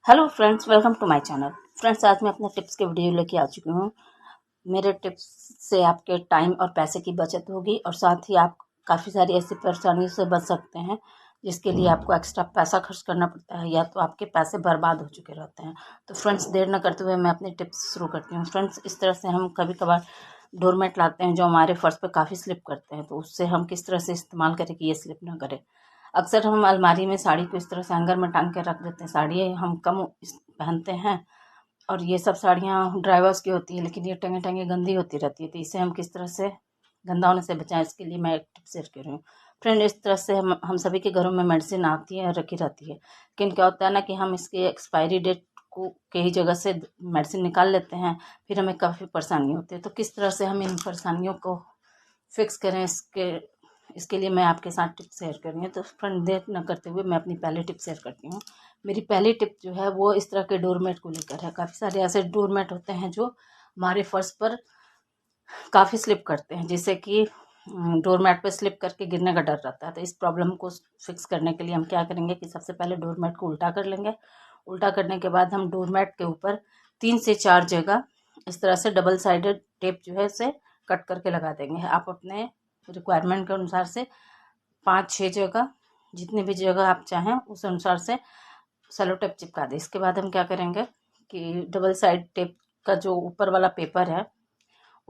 Hello friends, welcome to my channel. Friends, आज मैं अपने टिप्स के वीडियो लेके आ चुकी हूँ। मेरे टिप्स से आपके टाइम और पैसे की बचत होगी और साथ ही आप काफ़ी सारी ऐसी परेशानियों से बच सकते हैं जिसके लिए आपको एक्स्ट्रा पैसा खर्च करना पड़ता है या तो आपके पैसे बर्बाद हो चुके रहते हैं। तो फ्रेंड्स, देर न करते हुए मैं अपनी टिप्स शुरू करती हूँ। फ्रेंड्स, इस तरह से हम कभी कभार डोरमेट लाते हैं जो हमारे फर्श पर काफ़ी स्लिप करते हैं, तो उससे हम किस तरह से इस्तेमाल करें कि ये स्लिप ना करे। अक्सर हम अलमारी में साड़ी को इस तरह से हैंगर में टांग के रख देते हैं। साड़ी हम कम पहनते हैं और ये सब साड़ियाँ ड्राई वॉश की होती है, लेकिन ये टंगे टंगे गंदी होती रहती है। तो इसे हम किस तरह से गंदा होने से बचाएं, इसके लिए मैं एक टिप शेयर कर रही हूँ। फ्रेंड, इस तरह से हम सभी के घरों में मेडिसिन आती है और रखी रहती है, लेकिन क्या होता है ना कि हम इसके एक्सपायरी डेट को के ही जगह से मेडिसिन निकाल लेते हैं, फिर हमें काफ़ी परेशानी होती है। तो किस तरह से हम इन परेशानियों को फिक्स करें, इसके लिए मैं आपके साथ टिप शेयर कर रही हूँ। तो फ्रेंड, देर न करते हुए मैं अपनी पहली टिप शेयर करती हूँ। मेरी पहली टिप जो है वो इस तरह के डोरमेट को लेकर है। काफ़ी सारे ऐसे डोरमेट होते हैं जो हमारे फर्श पर काफ़ी स्लिप करते हैं, जिससे कि डोरमेट पे स्लिप करके गिरने का डर रहता है। तो इस प्रॉब्लम को फिक्स करने के लिए हम क्या करेंगे कि सबसे पहले डोरमेट को उल्टा कर लेंगे। उल्टा करने के बाद हम डोरमेट के ऊपर 3 से 4 जगह इस तरह से डबल साइडेड टेप जो है उसे कट करके लगा देंगे। आप अपने रिक्वायरमेंट के अनुसार से 5-6 जगह, जितनी भी जगह आप चाहें उस अनुसार से सेलो टेप चिपका दें। इसके बाद हम क्या करेंगे कि डबल साइड टेप का जो ऊपर वाला पेपर है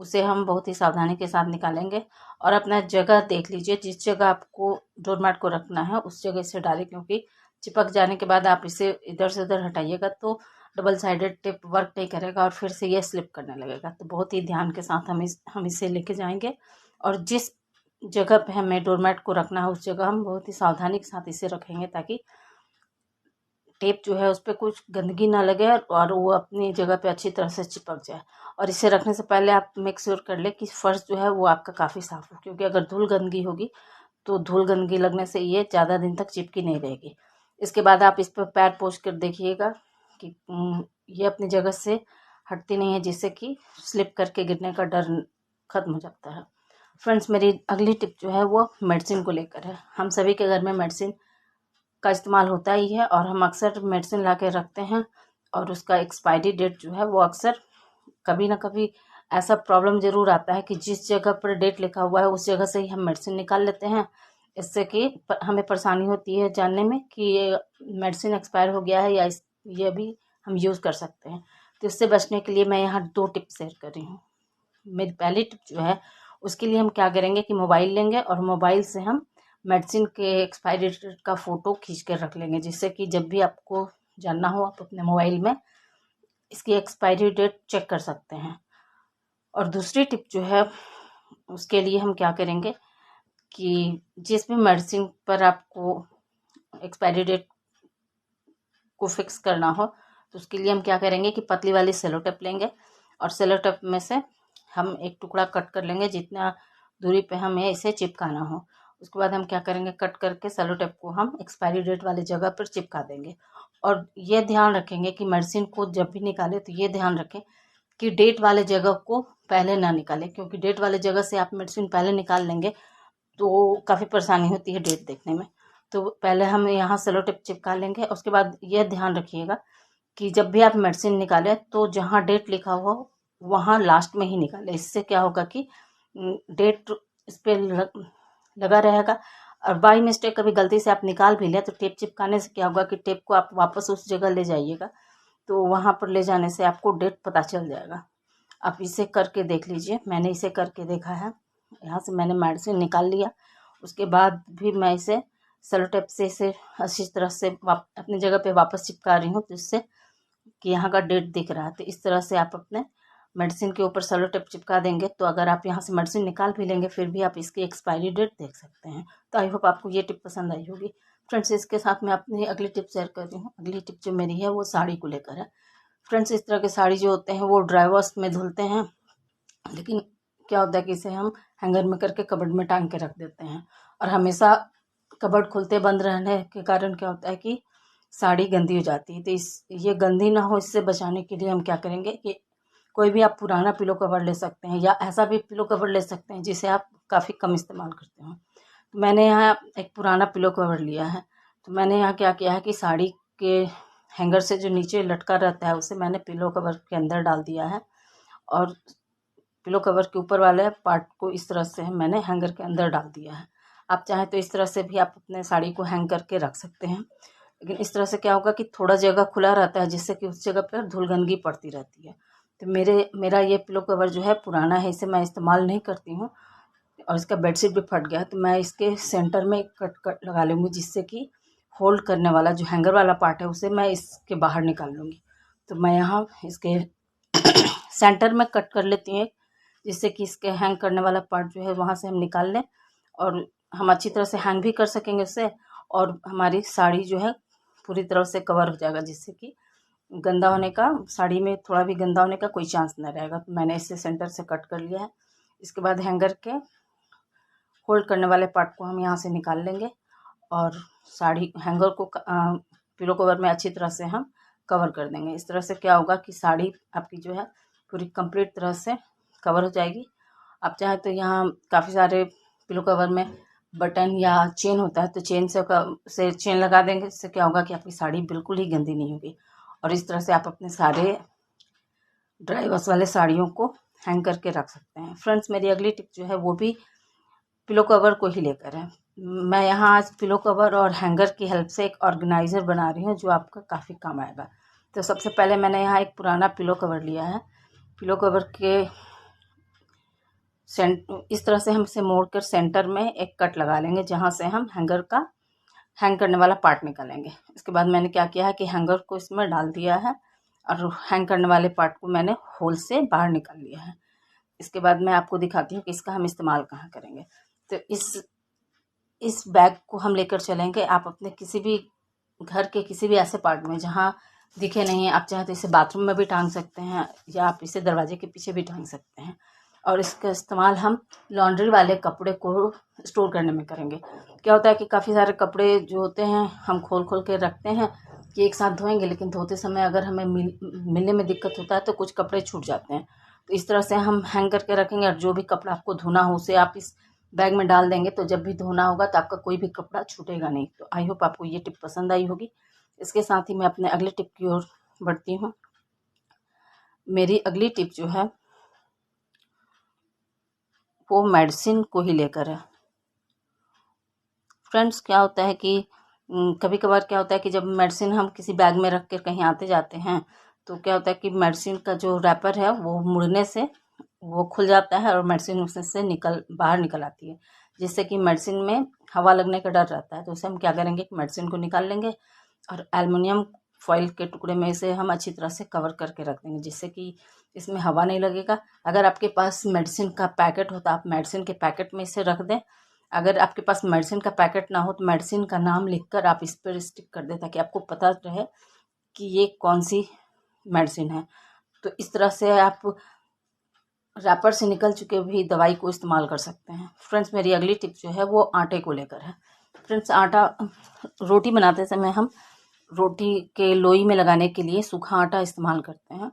उसे हम बहुत ही सावधानी के साथ निकालेंगे और अपना जगह देख लीजिए, जिस जगह आपको डोरमेट को रखना है उस जगह से डालें, क्योंकि चिपक जाने के बाद आप इसे इधर से उधर हटाइएगा तो डबल साइडेड टेप वर्क नहीं करेगा और फिर से ये स्लिप करने लगेगा। तो बहुत ही ध्यान के साथ हम इसे लेके जाएंगे और जिस जगह पे हमें डोरमेट को रखना है उस जगह हम बहुत ही सावधानी के साथ इसे रखेंगे, ताकि टेप जो है उस पर कुछ गंदगी ना लगे और वो अपनी जगह पे अच्छी तरह से चिपक जाए। और इसे रखने से पहले आप मेक श्योर कर ले कि फर्श जो है वो आपका काफ़ी साफ़ हो, क्योंकि अगर धूल गंदगी होगी तो धूल गंदगी लगने से ये ज़्यादा दिन तक चिपकी नहीं रहेगी। इसके बाद आप इस पर पैर पोंछ कर देखिएगा कि ये अपनी जगह से हटती नहीं है, जिससे कि स्लिप करके गिरने का डर खत्म हो जाता है। फ्रेंड्स, मेरी अगली टिप जो है वो मेडिसिन को लेकर है। हम सभी के घर में मेडिसिन का इस्तेमाल होता ही है और हम अक्सर मेडिसिन ला के रखते हैं और उसका एक्सपायरी डेट जो है वो अक्सर कभी ना कभी ऐसा प्रॉब्लम ज़रूर आता है कि जिस जगह पर डेट लिखा हुआ है उस जगह से ही हम मेडिसिन निकाल लेते हैं। इससे कि हमें परेशानी होती है जानने में कि ये मेडिसिन एक्सपायर हो गया है या ये अभी हम यूज़ कर सकते हैं। तो इससे बचने के लिए मैं यहाँ 2 टिप शेयर कर रही हूँ। मेरी पहली टिप जो है उसके लिए हम क्या करेंगे कि मोबाइल लेंगे और मोबाइल से हम मेडिसिन के एक्सपायरी डेट का फ़ोटो खींच कर रख लेंगे, जिससे कि जब भी आपको जानना हो आप अपने मोबाइल में इसकी एक्सपायरी डेट चेक कर सकते हैं। और दूसरी टिप जो है उसके लिए हम क्या करेंगे कि जिस भी मेडिसिन पर आपको एक्सपायरी डेट को फिक्स करना हो तो उसके लिए हम क्या करेंगे कि पतली वाली सेलो टेप लेंगे और सेलो टेप में से हम एक टुकड़ा कट कर लेंगे जितना दूरी पे हमें इसे चिपकाना हो। उसके बाद हम क्या करेंगे, कट करके सेलो टेप को हम एक्सपायरी डेट वाली जगह पर चिपका देंगे। और ये ध्यान रखेंगे कि मेडिसिन को जब भी निकालें तो ये ध्यान रखें कि डेट वाले जगह को पहले ना निकालें, क्योंकि डेट वाले जगह से आप मेडिसिन पहले निकाल लेंगे तो काफ़ी परेशानी होती है डेट देखने में। तो पहले हम यहाँ सेलो टेप चिपका लेंगे। उसके बाद यह ध्यान रखिएगा कि जब भी आप मेडिसिन निकालें तो जहाँ डेट लिखा हुआ हो वहाँ लास्ट में ही निकालें। इससे क्या होगा कि डेट इस पर लगा रहेगा और बाई मिस्टेक कभी गलती से आप निकाल भी लें तो टेप चिपकाने से क्या होगा कि टेप को आप वापस उस जगह ले जाइएगा, तो वहाँ पर ले जाने से आपको डेट पता चल जाएगा। आप इसे करके देख लीजिए। मैंने इसे करके देखा है। यहाँ से मैंने मेडिसिन निकाल लिया, उसके बाद भी मैं इसे सेलो टेप से इसे अच्छी तरह से अपनी जगह पे वापस चिपका रही हूँ, तो इससे कि यहाँ का डेट दिख रहा है। तो इस तरह से आप अपने मेडिसिन के ऊपर सेलो टेप चिपका देंगे तो अगर आप यहाँ से मेडिसिन निकाल भी लेंगे फिर भी आप इसकी एक्सपायरी डेट देख सकते हैं। तो आई होप आपको ये टिप पसंद आई होगी। फ्रेंड्स, इसके साथ मैं अपनी अगली टिप शेयर कर रही हूँ। अगली टिप जो मेरी है वो साड़ी को लेकर है। फ्रेंड्स, इस तरह के साड़ी जो होते हैं वो ड्राई वॉश में धुलते हैं, लेकिन क्या होता है कि इसे हम हैंगर में करके कबर्ड में टांग के रख देते हैं और हमेशा कबर्ड खुलते बंद रहने के कारण क्या होता है कि साड़ी गंदी हो जाती है। तो ये गंदी ना हो, इससे बचाने के लिए हम क्या करेंगे कि कोई भी आप पुराना पिलो कवर ले सकते हैं या ऐसा भी पिलो कवर ले सकते हैं जिसे आप काफ़ी कम इस्तेमाल करते हो। तो मैंने यहाँ एक पुराना पिलो कवर लिया है। तो मैंने यहाँ क्या किया है कि साड़ी के हैंगर से जो नीचे लटका रहता है उसे मैंने पिलो कवर के अंदर डाल दिया है, और पिलो कवर के ऊपर वाले पार्ट को इस तरह से मैंने हैंगर के अंदर डाल दिया है। आप चाहें तो इस तरह से भी आप अपने साड़ी को हैंग करके रख सकते हैं, लेकिन इस तरह से क्या होगा कि थोड़ा जगह खुला रहता है, जिससे कि उस जगह पर धूल गंदगी पड़ती रहती है। तो मेरा ये पिलो कवर जो है पुराना है, इसे मैं इस्तेमाल नहीं करती हूँ, और इसका बेडशीट भी फट गया, तो मैं इसके सेंटर में कट लगा लूँगी, जिससे कि होल्ड करने वाला जो हैंगर वाला पार्ट है उसे मैं इसके बाहर निकाल लूँगी। तो मैं यहाँ इसके सेंटर में कट कर लेती हूँ, जिससे कि इसके हैंग करने वाला पार्ट जो है वहाँ से हम निकाल लें, और हम अच्छी तरह से हैंग भी कर सकेंगे उससे, और हमारी साड़ी जो है पूरी तरह से कवर हो जाएगा, जिससे कि गंदा होने का, साड़ी में थोड़ा भी गंदा होने का कोई चांस नहीं रहेगा। तो मैंने इसे सेंटर से कट कर लिया है। इसके बाद हैंगर के होल्ड करने वाले पार्ट को हम यहाँ से निकाल लेंगे, और साड़ी हैंगर को पिलो कवर में अच्छी तरह से हम कवर कर देंगे। इस तरह से क्या होगा कि साड़ी आपकी जो है पूरी कंप्लीट तरह से कवर हो जाएगी। आप चाहे तो यहाँ काफ़ी सारे पिलो कवर में बटन या चेन होता है, तो चेन से चेन लगा देंगे। इससे क्या होगा कि आपकी साड़ी बिल्कुल ही गंदी नहीं होगी, और इस तरह से आप अपने सारे ड्राई वॉश वाले साड़ियों को हैंग करके रख सकते हैं। फ्रेंड्स, मेरी अगली टिप जो है वो भी पिलो कवर को ही लेकर है। मैं यहाँ आज पिलो कवर और हैंगर की हेल्प से एक ऑर्गेनाइज़र बना रही हूँ, जो आपका काफ़ी काम आएगा। तो सबसे पहले मैंने यहाँ एक पुराना पिलो कवर लिया है। पिलो कवर के इस तरह से हम इसे मोड़कर सेंटर में एक कट लगा लेंगे, जहाँ से हम हैंगर का हैंग करने वाला पार्ट निकालेंगे। इसके बाद मैंने क्या किया है कि हैंगर को इसमें डाल दिया है, और हैंग करने वाले पार्ट को मैंने होल से बाहर निकाल लिया है। इसके बाद मैं आपको दिखाती हूँ कि इसका हम इस्तेमाल कहाँ करेंगे। तो इस बैग को हम लेकर चलेंगे। आप अपने किसी भी घर के किसी भी ऐसे पार्ट में जहाँ दिखे नहीं है, आप चाहे तो इसे बाथरूम में भी टांग सकते हैं, या आप इसे दरवाजे के पीछे भी टांग सकते हैं। और इसका इस्तेमाल हम लॉन्ड्री वाले कपड़े को स्टोर करने में करेंगे। क्या होता है कि काफ़ी सारे कपड़े जो होते हैं हम खोल खोल के रखते हैं कि एक साथ धोएंगे, लेकिन धोते समय अगर हमें मिलने में दिक्कत होता है तो कुछ कपड़े छूट जाते हैं। तो इस तरह से हम हैंग करके रखेंगे, और जो भी कपड़ा आपको धोना हो उसे आप इस बैग में डाल देंगे, तो जब भी धोना होगा तो आपका कोई भी कपड़ा छूटेगा नहीं। तो आई होप आपको ये टिप पसंद आई होगी। इसके साथ ही मैं अपने अगले टिप की ओर बढ़ती हूँ। मेरी अगली टिप जो है वो मेडिसिन को ही लेकर है। फ्रेंड्स, क्या होता है कि कभी कभार क्या होता है कि जब मेडिसिन हम किसी बैग में रख कर कहीं आते जाते हैं, तो क्या होता है कि मेडिसिन का जो रैपर है वो मुड़ने से वो खुल जाता है, और मेडिसिन उसमें से बाहर निकल आती है, जिससे कि मेडिसिन में हवा लगने का डर रहता है। तो उसे हम क्या करेंगे कि मेडिसिन को निकाल लेंगे, और एल्युमिनियम फॉइल के टुकड़े में इसे हम अच्छी तरह से कवर करके रख देंगे, जिससे कि इसमें हवा नहीं लगेगा। अगर आपके पास मेडिसिन का पैकेट हो तो आप मेडिसिन के पैकेट में इसे रख दें। अगर आपके पास मेडिसिन का पैकेट ना हो तो मेडिसिन का नाम लिखकर आप इस पर स्टिक कर दें, ताकि आपको पता रहे कि ये कौन सी मेडिसिन है। तो इस तरह से आप रैपर से निकल चुके भी दवाई को इस्तेमाल कर सकते हैं। फ्रेंड्स, मेरी अगली टिप जो है वो आटे को लेकर है। फ्रेंड्स, आटा रोटी बनाते समय हम रोटी के लोई में लगाने के लिए सूखा आटा इस्तेमाल करते हैं।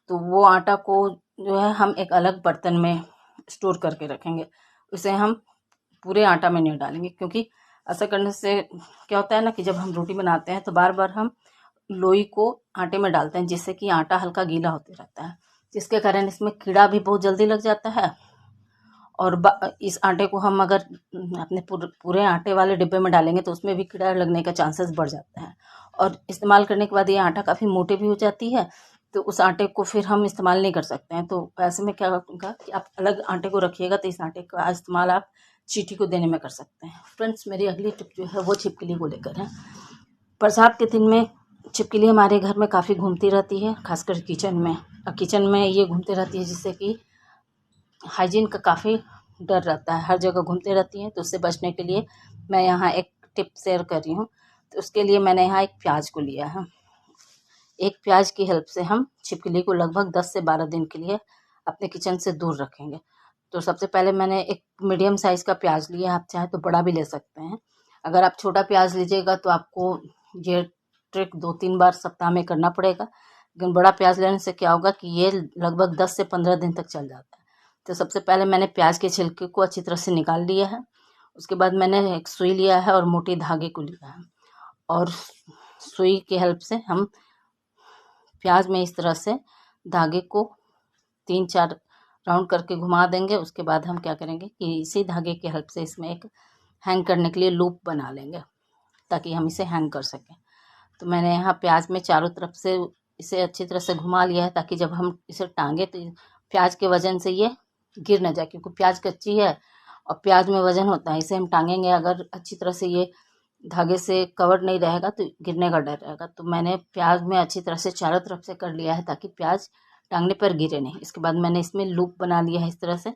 तो वो आटा को जो है हम एक अलग बर्तन में स्टोर करके रखेंगे। उसे हम पूरे आटा में नहीं डालेंगे, क्योंकि ऐसा करने से क्या होता है ना कि जब हम रोटी बनाते हैं तो बार बार हम लोई को आटे में डालते हैं, जिससे कि आटा हल्का गीला होते रहता है, जिसके कारण इसमें कीड़ा भी बहुत जल्दी लग जाता है। और इस आटे को हम अगर अपने पूरे आटे वाले डिब्बे में डालेंगे तो उसमें भी कीड़ा लगने का चांसेस बढ़ जाता है। और इस्तेमाल करने के बाद ये आटा काफ़ी मोटे भी हो जाती है, तो उस आटे को फिर हम इस्तेमाल नहीं कर सकते हैं। तो ऐसे में क्या होगा कि आप अलग आटे को रखिएगा, तो इस आटे का इस्तेमाल आप चीटी को देने में कर सकते हैं। फ्रेंड्स, मेरी अगली टिप जो है वो छिपकली को लेकर है। बरसात के दिन में छिपकली हमारे घर में काफ़ी घूमती रहती है, खासकर किचन में। और किचन में ये घूमती रहती है, जिससे कि हाइजीन का काफ़ी डर रहता है, हर जगह घूमती रहती हैं। तो उससे बचने के लिए मैं यहाँ एक टिप शेयर कर रही हूँ। तो उसके लिए मैंने यहाँ एक प्याज को लिया है। एक प्याज की हेल्प से हम छिपकली को लगभग 10 से 12 दिन के लिए अपने किचन से दूर रखेंगे। तो सबसे पहले मैंने एक मीडियम साइज़ का प्याज लिया, आप चाहे तो बड़ा भी ले सकते हैं। अगर आप छोटा प्याज लीजिएगा तो आपको ये ट्रिक 2-3 बार सप्ताह में करना पड़ेगा, लेकिन बड़ा प्याज लेने से क्या होगा कि ये लगभग 10 से 15 दिन तक चल जाता है। तो सबसे पहले मैंने प्याज के छिलके को अच्छी तरह से निकाल लिया है। उसके बाद मैंने एक सुई लिया है और मोटी धागे को लिया है, और सुई की हेल्प से हम प्याज में इस तरह से धागे को 3-4 राउंड करके घुमा देंगे। उसके बाद हम क्या करेंगे कि इसी धागे की हेल्प से इसमें एक हैंग करने के लिए लूप बना लेंगे ताकि हम इसे हैंग कर सकें। तो मैंने यहाँ प्याज में चारों तरफ से इसे अच्छी तरह से घुमा लिया है ताकि जब हम इसे टांगे तो प्याज के वजन से ये गिर न जाए, क्योंकि प्याज कच्ची है और प्याज में वजन होता है। इसे हम टांगेंगे अगर अच्छी तरह से ये धागे से कवर नहीं रहेगा तो गिरने का डर रहेगा। तो मैंने प्याज में अच्छी तरह से चारों तरफ से कर लिया है ताकि प्याज टांगने पर गिरे नहीं। इसके बाद मैंने इसमें लूप बना लिया है इस तरह से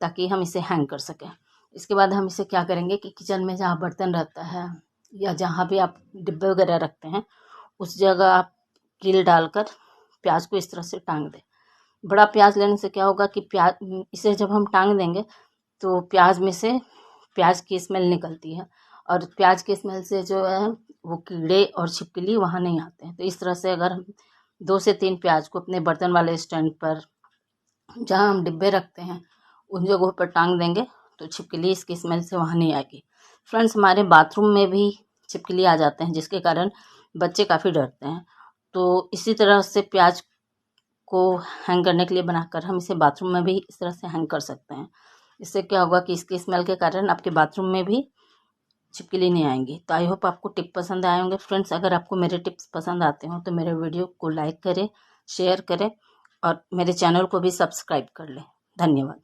ताकि हम इसे हैंग कर सकें। इसके बाद हम इसे क्या करेंगे कि किचन में जहाँ बर्तन रहता है या जहाँ भी आप डिब्बे वगैरह रखते हैं उस जगह आप कील डालकर प्याज को इस तरह से टांग दें। बड़ा प्याज लेने से क्या होगा कि प्याज इसे जब हम टांग देंगे तो प्याज में से प्याज की स्मेल निकलती है और प्याज की स्मेल से जो है वो कीड़े और छिपकली वहाँ नहीं आते हैं। तो इस तरह से अगर हम 2 से 3 प्याज को अपने बर्तन वाले स्टैंड पर जहाँ हम डिब्बे रखते हैं उन जगहों पर टांग देंगे तो छिपकली इसकी स्मेल से वहाँ नहीं आएगी। फ्रेंड्स, हमारे बाथरूम में भी छिपकली आ जाते हैं जिसके कारण बच्चे काफ़ी डरते हैं। तो इसी तरह से प्याज को हैंग करने के लिए बनाकर हम इसे बाथरूम में भी इस तरह से हैंग कर सकते हैं। इससे क्या होगा कि इसकी स्मेल के कारण आपके बाथरूम में भी छिपकली नहीं आएंगी। तो आई होप आपको टिप पसंद आए होंगे। फ्रेंड्स, अगर आपको मेरे टिप्स पसंद आते हो तो मेरे वीडियो को लाइक करें, शेयर करें और मेरे चैनल को भी सब्सक्राइब कर लें। धन्यवाद।